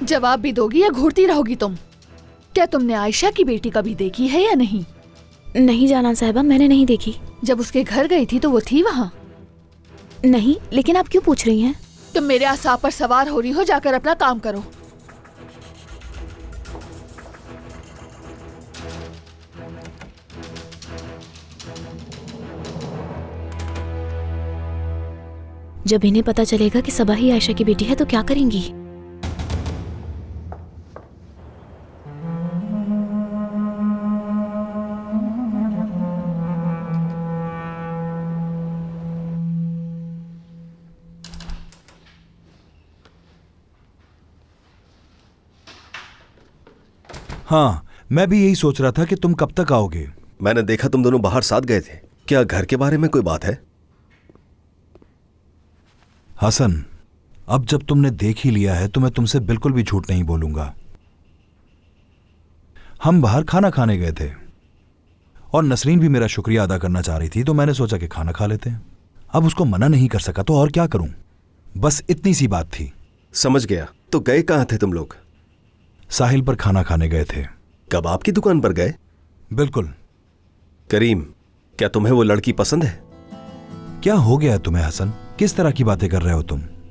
जवाब भी दोगी या घूरती रहोगी तुम? क्या तुमने आयशा की बेटी कभी देखी है या नहीं? नहीं जाना साहिबा, मैंने नहीं देखी। जब उसके घर गई थी तो वो थी वहाँ? नहीं, लेकिन आप क्यों पूछ रही हैं? तुम मेरे आसाप पर सवार हो रही हो, जाकर अपना काम करो। जब इन्हें पता चलेगा कि सबा ही आयशा की बेटी है तो क्या करेंगी? हाँ, मैं भी यही सोच रहा था कि तुम कब तक आओगे। मैंने देखा तुम दोनों बाहर साथ गए थे। क्या घर के बारे में कोई बात है? हसन, अब जब तुमने देख ही लिया है तो मैं तुमसे बिल्कुल भी झूठ नहीं बोलूंगा। हम बाहर खाना खाने गए थे और नसरीन भी मेरा शुक्रिया अदा करना चाह रही थी, तो मैंने सोचा कि खाना खा लेते हैं। अब उसको मना नहीं कर सका तो और क्या करूं। बस इतनी सी बात थी। समझ गया। तो गए कहाँ थे तुम लोग? साहिल पर खाना खाने गए थे। कबाब की दुकान पर गए? बिल्कुल। करीम, क्या तुम्हें वो लड़की पसंद है? क्या हो गया तुम्हें हसन? किस तरह की बातें कर रहे हो तुम?